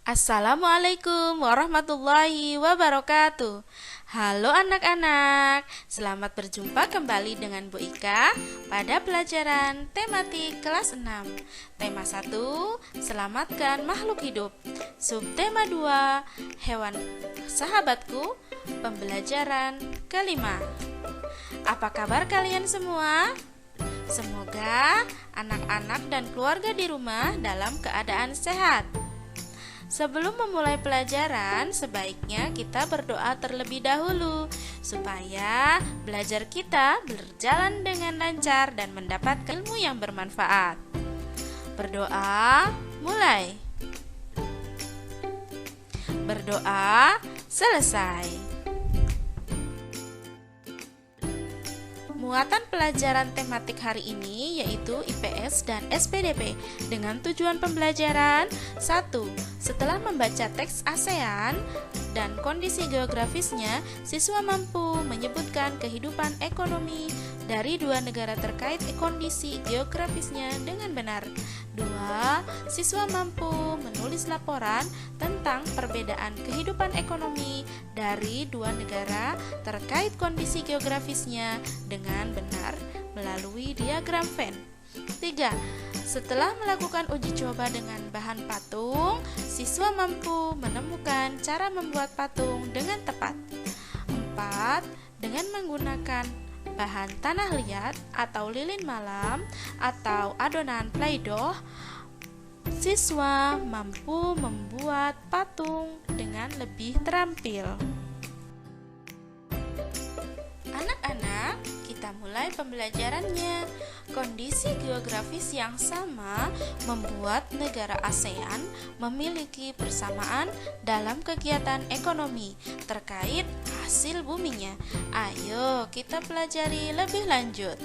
Assalamualaikum warahmatullahi wabarakatuh. Halo anak-anak, selamat berjumpa kembali dengan Bu Ika pada pelajaran tematik kelas 6. Tema 1, selamatkan makhluk hidup. Subtema 2, hewan sahabatku, pembelajaran kelima. Apa kabar kalian semua? Semoga anak-anak dan keluarga di rumah dalam keadaan sehat. Sebelum memulai pelajaran, sebaiknya kita berdoa terlebih dahulu supaya belajar kita berjalan dengan lancar dan mendapat ilmu yang bermanfaat. Berdoa, mulai. Berdoa, selesai. Muatan pelajaran tematik hari ini yaitu IPS dan SPDP dengan tujuan pembelajaran 1. Setelah membaca teks ASEAN dan kondisi geografisnya, siswa mampu menyebutkan kehidupan ekonomi dari dua negara terkait kondisi geografisnya dengan benar. 2. Siswa mampu menulis laporan tentang perbedaan kehidupan ekonomi dari dua negara terkait kondisi geografisnya dengan benar melalui diagram Venn. 3. Setelah melakukan uji coba dengan bahan patung, siswa mampu menemukan cara membuat patung dengan tepat. 4. Dengan menggunakan bahan tanah liat atau lilin malam atau adonan Play-Doh, siswa mampu membuat patung dengan lebih terampil. Anak-anak, kita mulai pembelajarannya. Kondisi geografis yang sama membuat negara ASEAN memiliki persamaan dalam kegiatan ekonomi terkait hasil buminya. Ayo kita pelajari lebih lanjut.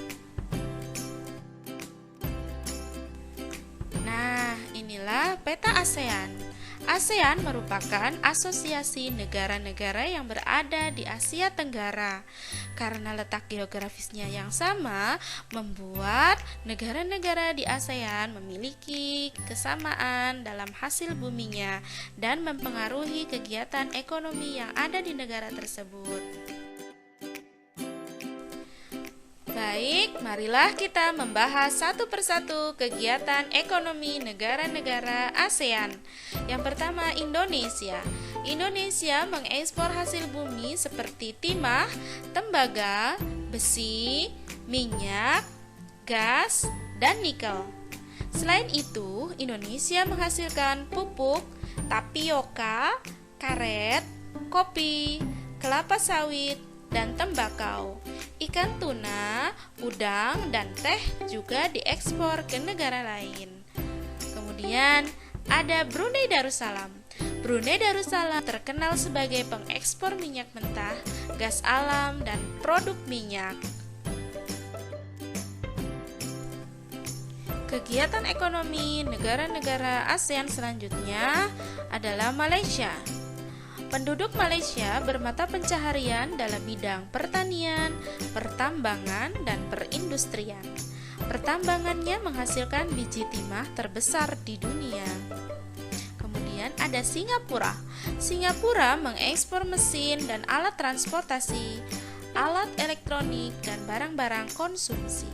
Nah, inilah peta ASEAN. ASEAN merupakan asosiasi negara-negara yang berada di Asia Tenggara. Karena letak geografisnya yang sama, membuat negara-negara di ASEAN memiliki kesamaan dalam hasil buminya dan mempengaruhi kegiatan ekonomi yang ada di negara tersebut. Baik, marilah kita membahas satu persatu kegiatan ekonomi negara-negara ASEAN. Yang pertama, Indonesia. Indonesia mengekspor hasil bumi seperti timah, tembaga, besi, minyak, gas, dan nikel. Selain itu, Indonesia menghasilkan pupuk, tapioka, karet, kopi, kelapa sawit, dan tembakau. Ikan tuna, udang, dan teh juga diekspor ke negara lain. Kemudian ada Brunei Darussalam. Brunei Darussalam terkenal sebagai pengekspor minyak mentah, gas alam, dan produk minyak. Kegiatan ekonomi negara-negara ASEAN selanjutnya adalah Malaysia. Penduduk Malaysia bermata pencaharian dalam bidang pertanian, pertambangan, dan perindustrian. Pertambangannya menghasilkan biji timah terbesar di dunia. Kemudian ada Singapura. Singapura mengekspor mesin dan alat transportasi, alat elektronik, dan barang-barang konsumsi.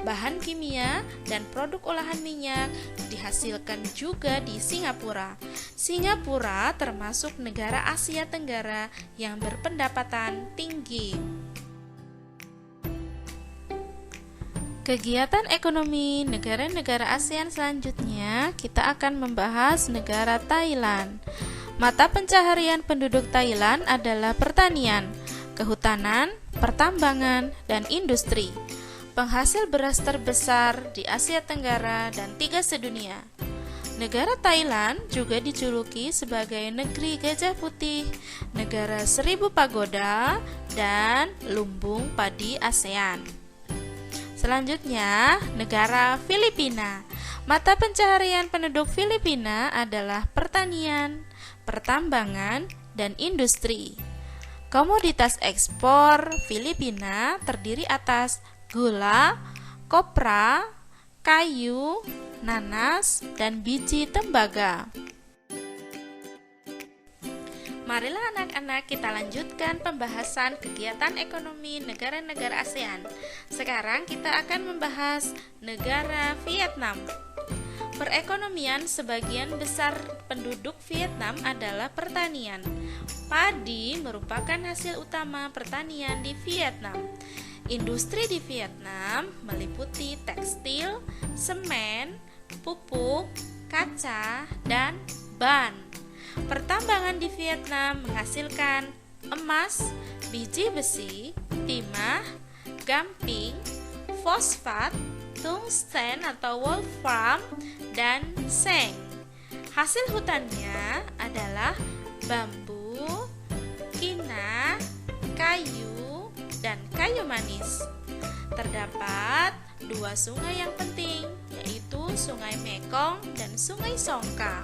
Bahan kimia dan produk olahan minyak dihasilkan juga di Singapura. Singapura termasuk negara Asia Tenggara yang berpendapatan tinggi. Kegiatan ekonomi negara-negara ASEAN selanjutnya, kita akan membahas negara Thailand. Mata pencaharian penduduk Thailand adalah pertanian, kehutanan, pertambangan, dan industri. Penghasil beras terbesar di Asia Tenggara dan 3 sedunia. Negara Thailand juga dijuluki sebagai negeri gajah putih, negara 1000 pagoda, dan lumbung padi ASEAN. Selanjutnya, negara Filipina. Mata pencaharian penduduk Filipina adalah pertanian, pertambangan, dan industri. Komoditas ekspor Filipina terdiri atas gula, kopra, kayu, nanas, dan biji tembaga. Marilah anak-anak kita lanjutkan pembahasan kegiatan ekonomi negara-negara ASEAN. Sekarang kita akan membahas negara Vietnam. Perekonomian sebagian besar penduduk Vietnam adalah pertanian. Padi merupakan hasil utama pertanian di Vietnam. Industri di Vietnam meliputi tekstil, semen, pupuk, kaca, dan ban. Pertambangan di Vietnam menghasilkan emas, biji besi, timah, gamping, fosfat, tungsten atau wolfram, dan seng. Hasil hutannya adalah bambu, kina, kayu, dan kayu manis. Terdapat dua sungai yang penting, yaitu Sungai Mekong dan Sungai Songka.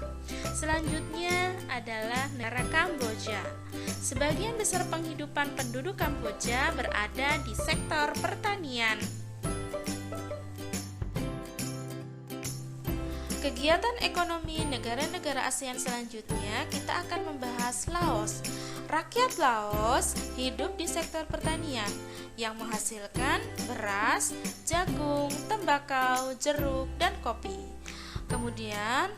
Selanjutnya adalah negara Kamboja. Sebagian besar penghidupan penduduk Kamboja berada di sektor pertanian. Kegiatan ekonomi negara-negara ASEAN selanjutnya kita akan membahas Laos. Rakyat Laos hidup di sektor pertanian yang menghasilkan beras, jagung, tembakau, jeruk, dan kopi. Kemudian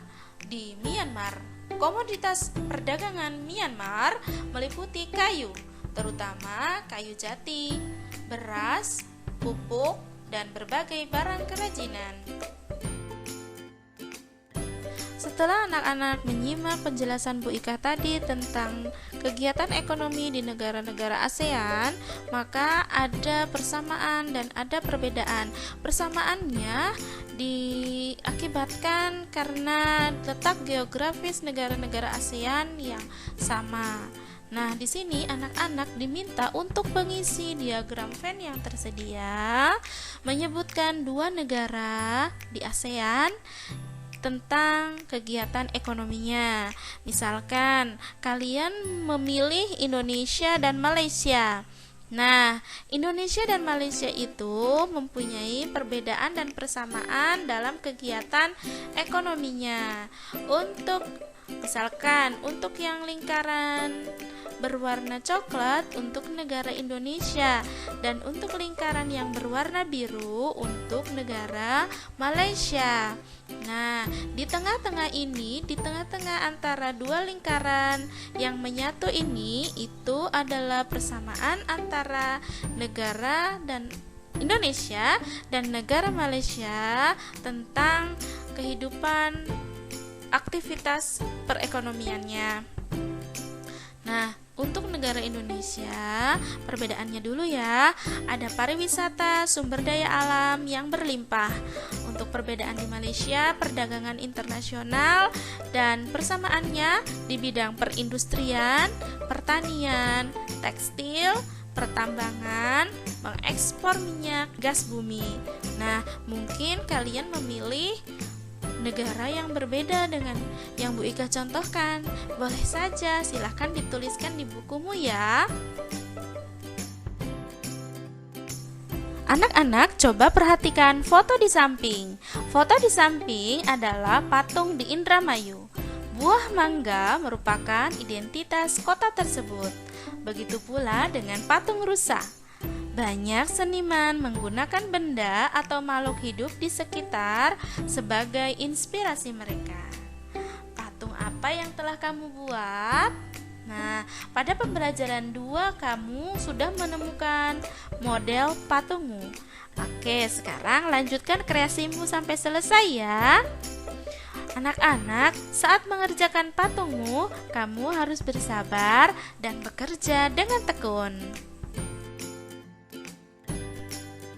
di Myanmar, komoditas perdagangan Myanmar meliputi kayu, terutama kayu jati, beras, pupuk, dan berbagai barang kerajinan. Setelah anak-anak menyimak penjelasan Bu Ika tadi tentang kegiatan ekonomi di negara-negara ASEAN, maka ada persamaan dan ada perbedaan. Persamaannya diakibatkan karena letak geografis negara-negara ASEAN yang sama. Nah, di sini anak-anak diminta untuk mengisi diagram Venn yang tersedia, menyebutkan dua negara di ASEAN tentang kegiatan ekonominya. Misalkan kalian memilih Indonesia dan Malaysia. Nah, Indonesia dan Malaysia itu mempunyai perbedaan dan persamaan dalam kegiatan ekonominya. Misalkan untuk yang lingkaran berwarna coklat untuk negara Indonesia dan untuk lingkaran yang berwarna biru untuk negara Malaysia. Nah, di tengah-tengah ini, di tengah-tengah antara dua lingkaran yang menyatu ini, itu adalah persamaan antara negara dan Indonesia dan negara Malaysia tentang kehidupan aktivitas perekonomiannya. Nah, untuk negara Indonesia, perbedaannya dulu ya. Ada pariwisata, sumber daya alam yang berlimpah. Untuk perbedaan di Malaysia, perdagangan internasional, dan persamaannya di bidang perindustrian, pertanian, tekstil, pertambangan, mengekspor minyak, gas bumi. Nah, mungkin kalian memilih negara yang berbeda dengan yang Bu Ika contohkan. Boleh saja, silahkan dituliskan di bukumu ya. Anak-anak coba perhatikan foto di samping. Foto di samping adalah patung di Indramayu. Buah mangga merupakan identitas kota tersebut. Begitu pula dengan patung rusa. Banyak seniman menggunakan benda atau makhluk hidup di sekitar sebagai inspirasi mereka. Patung apa yang telah kamu buat? Nah, pada pembelajaran 2 kamu sudah menemukan model patungmu. Oke, sekarang lanjutkan kreasimu sampai selesai ya. Anak-anak, saat mengerjakan patungmu, kamu harus bersabar dan bekerja dengan tekun.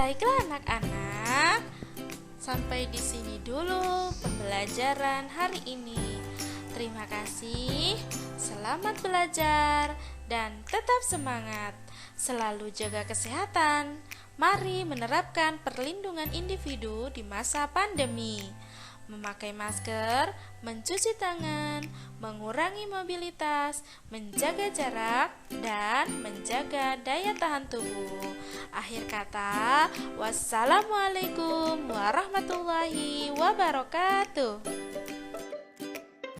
Baiklah anak-anak, sampai di sini dulu pembelajaran hari ini. Terima kasih, selamat belajar, dan tetap semangat. Selalu jaga kesehatan. Mari menerapkan perlindungan individu di masa pandemi. Memakai masker, mencuci tangan, mengurangi mobilitas, menjaga jarak, dan menjaga daya tahan tubuh. Akhir kata, wassalamualaikum warahmatullahi wabarakatuh.